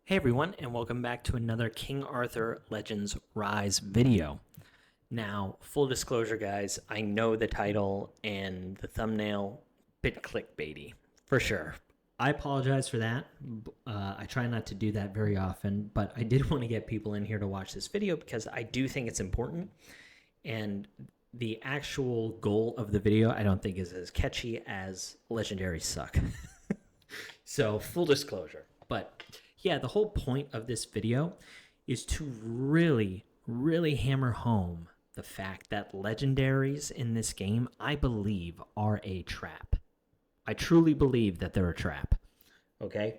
Hey everyone, and welcome back to another King Arthur Legends Rise video. Now, full disclosure guys, I know the title and the thumbnail bit clickbaity, for sure. I apologize for that. I try not to do that very often, but I did want to get people in here to watch this video because I do think it's important. And the actual goal of the video I don't think is as catchy as Legendaries suck. So, full disclosure. But yeah, the whole point of this video is to really hammer home the fact that legendaries in this game, I believe, are a trap. I truly believe that they're a trap. Okay?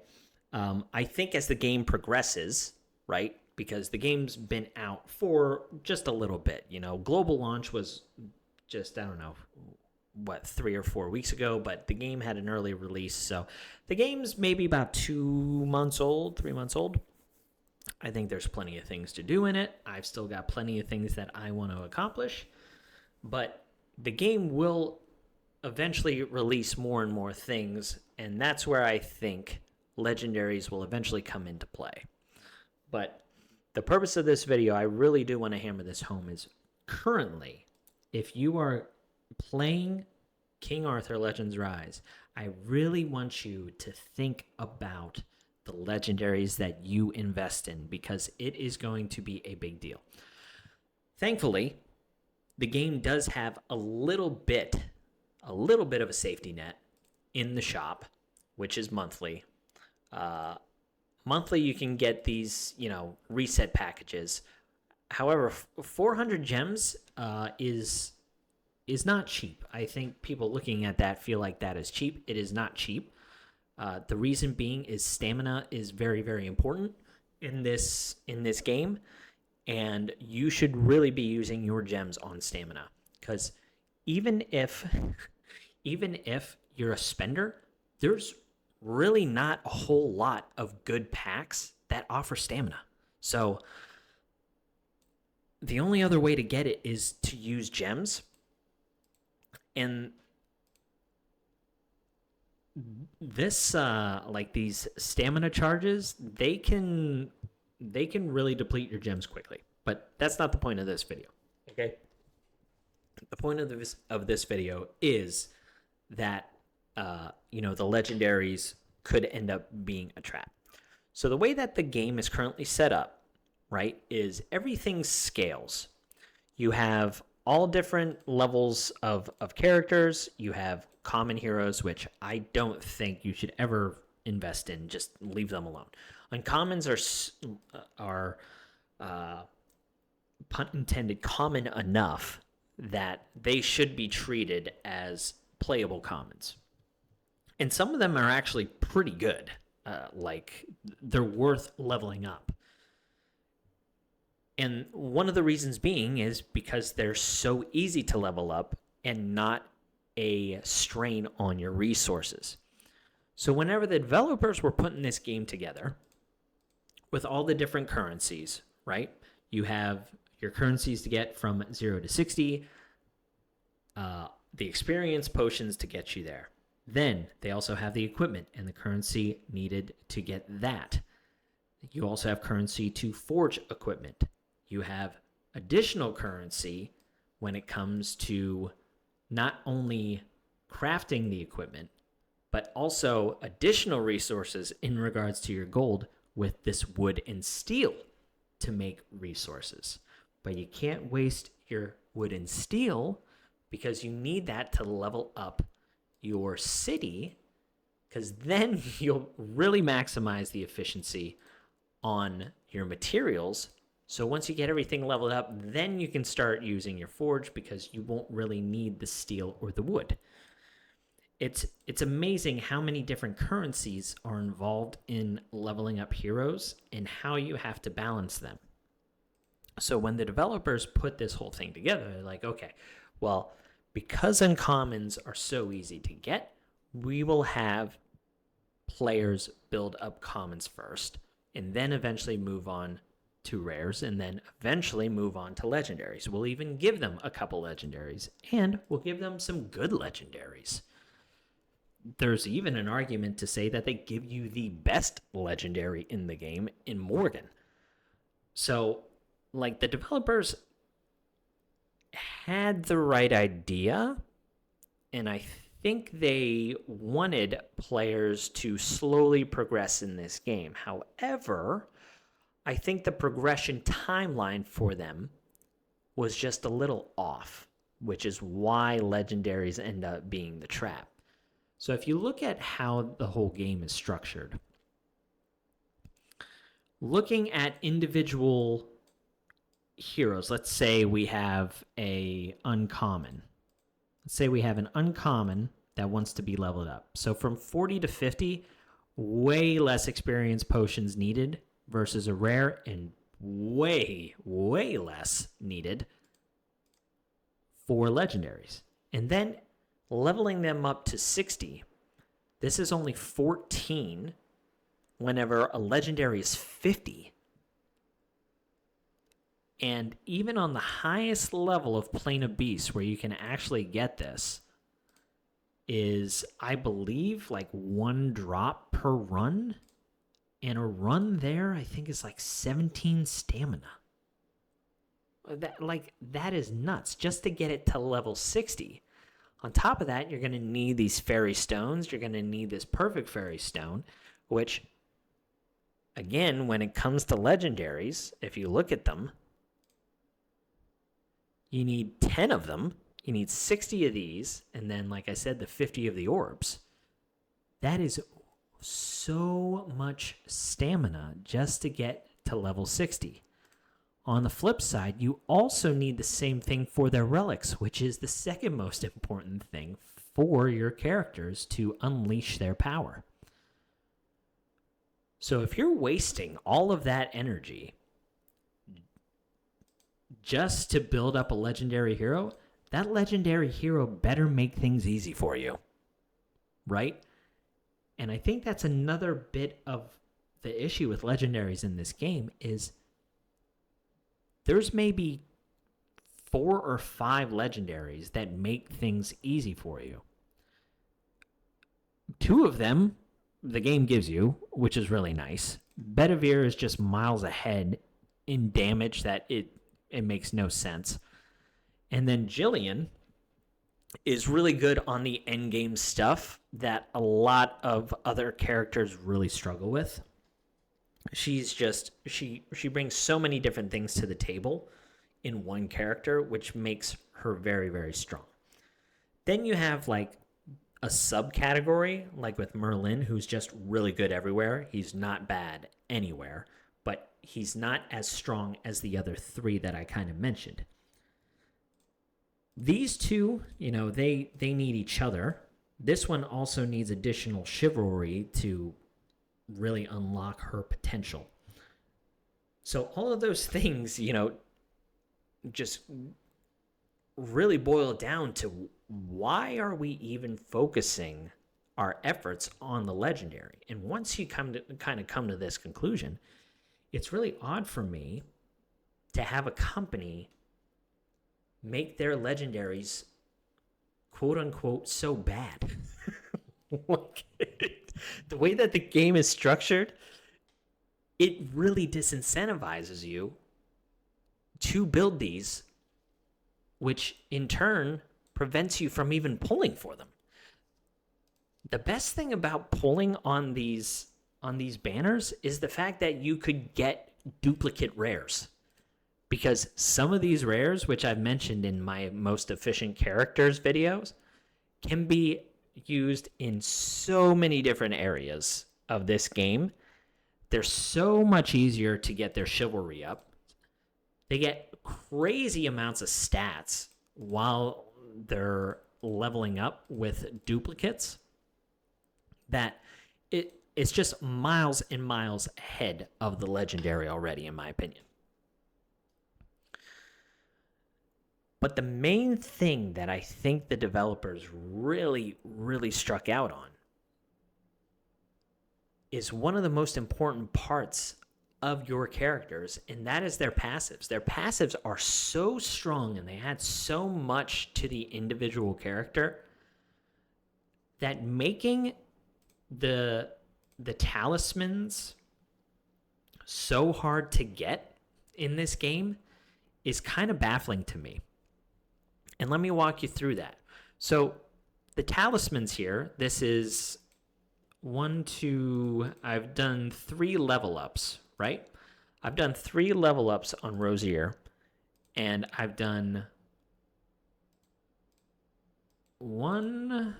I think as the game progresses, right? Because the game's been out for just a little bit. You know, global launch was just, I don't know, 3 or 4 weeks ago, but the game had an early release, so the game's maybe about 2 months old, 3 months old. I think there's plenty of things to do in it. I've still got plenty of things that I want to accomplish, but the game will eventually release more and more things, and that's where I think legendaries will eventually come into play. But the purpose of this video, I really do want to hammer this home, is currently, if you are playing King Arthur Legends Rise, I really want you to think about the legendaries that you invest in because it is going to be a big deal. Thankfully, the game does have a little bit of a safety net in the shop, which is monthly. Monthly, you can get these, reset packages. However, 400 gems is not cheap. I think people looking at that feel like that is cheap. It is not cheap. The reason being is stamina is very important in this game, and you should really be using your gems on stamina because even if you're a spender, there's really not a whole lot of good packs that offer stamina. So the only other way to get it is to use gems. And this, these stamina charges, they can really deplete your gems quickly. But that's not the point of this video. Okay. The point of this video is that the legendaries could end up being a trap. So the way that the game is currently set up, right, is everything scales. You have all different levels of characters. You have common heroes, which I don't think you should ever invest in. Just leave them alone. Uncommons are pun intended, common enough that they should be treated as playable commons. And some of them are actually pretty good. They're worth leveling up. And one of the reasons being is because they're so easy to level up and not a strain on your resources. So whenever the developers were putting this game together with all the different currencies, right? You have your currencies to get from 0 to 60, the experience potions to get you there. Then they also have the equipment and the currency needed to get that. You also have currency to forge equipment. You have additional currency when it comes to not only crafting the equipment, but also additional resources in regards to your gold with this wood and steel to make resources. But you can't waste your wood and steel because you need that to level up your city, because then you'll really maximize the efficiency on your materials. So once you get everything leveled up, then you can start using your forge because you won't really need the steel or the wood. It's amazing how many different currencies are involved in leveling up heroes and how you have to balance them. So when the developers put this whole thing together, they're like, okay, well, because uncommons are so easy to get, we will have players build up commons first and then eventually move on to rares, and then eventually move on to legendaries. We'll even give them a couple legendaries, and we'll give them some good legendaries. there's even an argument to say that they give you the best legendary in the game in Morgan. So, like, the developers had the right idea, and I think they wanted players to slowly progress in this game. However, I think the progression timeline for them was just a little off, which is why legendaries end up being the trap. So if you look at how the whole game is structured, looking at individual heroes, let's say we have a uncommon. Let's say we have an uncommon that wants to be leveled up. So from 40 to 50, way less experience potions needed versus a rare, and way less needed for legendaries. And then leveling them up to 60, this is only 14 whenever a legendary is 50. And even on the highest level of Plane of Beasts, where you can actually get this, is, I believe, like 1 drop per run. And a run there, I think, is like 17 stamina. That is nuts, just to get it to level 60. On top of that, you're going to need these fairy stones. You're going to need this perfect fairy stone, which, again, when it comes to legendaries, if you look at them, you need 10 of them. You need 60 of these. And then, like I said, the 50 of the orbs. That is so much stamina just to get to level 60. On the flip side, you also need the same thing for their relics, which is the second most important thing for your characters to unleash their power. So if you're wasting all of that energy just to build up a legendary hero, that legendary hero better make things easy for you, right? And I think that's another bit of the issue with legendaries in this game is there's maybe 4 or 5 legendaries that make things easy for you. 2 of them the game gives you, which is really nice. Bedivere is just miles ahead in damage that it makes no sense. And then Jillian is really good on the end game stuff that a lot of other characters really struggle with. She's just she brings so many different things to the table in one character, which makes her very, very strong. Then you have like a subcategory, like with Merlin, who's just really good everywhere. He's not bad anywhere, but he's not as strong as the other 3 that I kind of mentioned. These 2, they need each other. This one also needs additional chivalry to really unlock her potential. So all of those things, just really boil down to why are we even focusing our efforts on the legendary? And once you come to this conclusion, it's really odd for me to have a company make their legendaries quote unquote so bad. The way that the game is structured, it really disincentivizes you to build these, which in turn prevents you from even pulling for them. The best thing about pulling on these banners is the fact that you could get duplicate rares. Because some of these rares, which I've mentioned in my most efficient characters videos, can be used in so many different areas of this game. They're so much easier to get their chivalry up. They get crazy amounts of stats while they're leveling up with duplicates that it's just miles and miles ahead of the legendary already, in my opinion. But the main thing that I think the developers really, really struck out on is one of the most important parts of your characters, and that is their passives. Their passives are so strong and they add so much to the individual character that making the talismans so hard to get in this game is kind of baffling to me. And let me walk you through that. So the talismans here, this is I've done 3 level ups, right? I've done 3 level ups on Rosier, and I've done 1,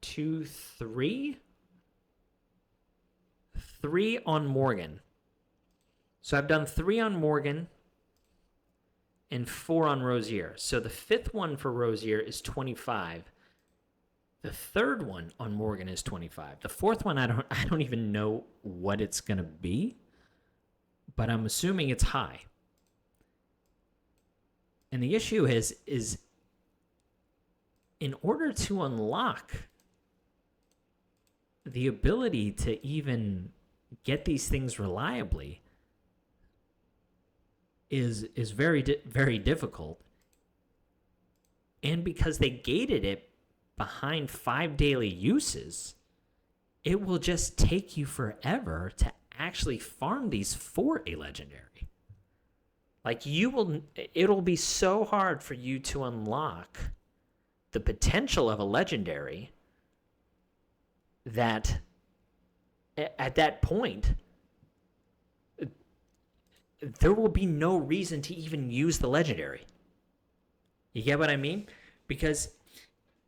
2, 3 on Morgan. So I've done 3 on Morgan and 4 on Rosier. So the 5th one for Rosier is 25. The 3rd one on Morgan is 25. The 4th one, I don't even know what it's going to be, but I'm assuming it's high. And the issue is in order to unlock the ability to even get these things reliably is very very difficult. And because they gated it behind 5 daily uses, it will just take you forever to actually farm these for a legendary. Like, it'll be so hard for you to unlock the potential of a legendary that at that point there will be no reason to even use the legendary. You get what I mean? Because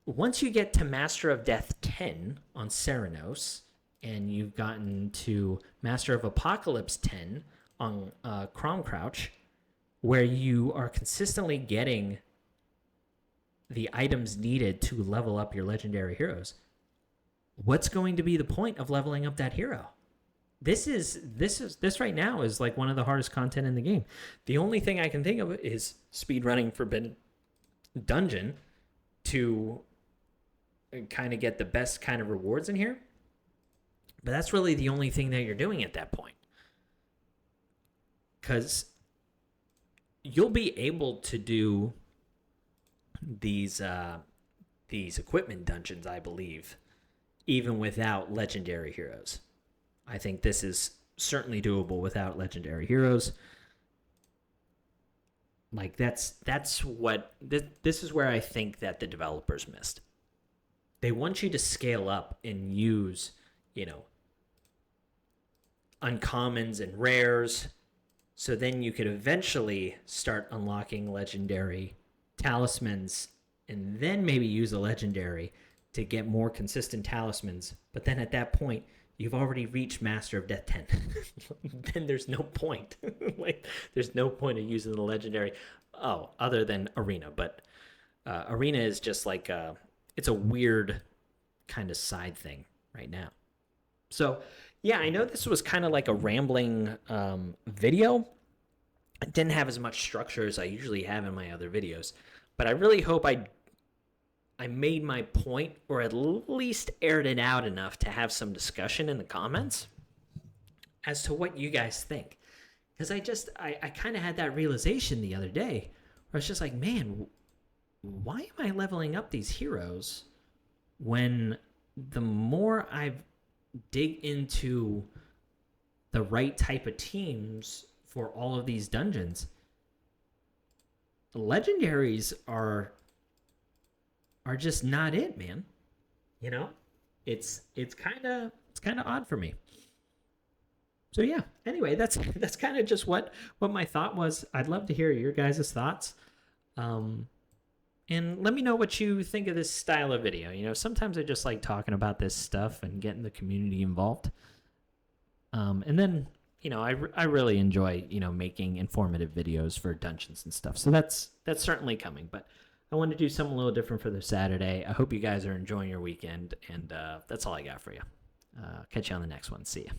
once you get to Master of Death 10 on Serenos, and you've gotten to Master of Apocalypse 10 on Crom Crouch, where you are consistently getting the items needed to level up your legendary heroes, what's going to be the point of leveling up that hero? This right now is like one of the hardest content in the game. The only thing I can think of is speedrunning Forbidden Dungeon to kind of get the best kind of rewards in here. But that's really the only thing that you're doing at that point. Because you'll be able to do these equipment dungeons, I believe, even without legendary heroes. I think this is certainly doable without legendary heroes. Like, this is where I think that the developers missed. They want you to scale up and use, uncommons and rares, so then you could eventually start unlocking legendary talismans and then maybe use a legendary to get more consistent talismans. But then at that point, you've already reached Master of Death 10. Then there's no point. There's no point of using the legendary. Oh, other than Arena. But Arena is just like it's a weird kind of side thing right now. So, yeah, I know this was kind of like a rambling video. It didn't have as much structure as I usually have in my other videos. But I really hope I made my point, or at least aired it out enough to have some discussion in the comments as to what you guys think. Because I kind of had that realization the other day where it's just like, man, why am I leveling up these heroes when the more I dig into the right type of teams for all of these dungeons, legendaries are just not it, man. It's kind of odd for me. So yeah, anyway, that's kind of just what my thought was. I'd love to hear your guys' thoughts. And let me know what you think of this style of video. Sometimes I just like talking about this stuff and getting the community involved. And then, I really enjoy, making informative videos for dungeons and stuff. So that's certainly coming. But I want to do something a little different for this Saturday. I hope you guys are enjoying your weekend. And that's all I got for you. Catch you on the next one. See ya.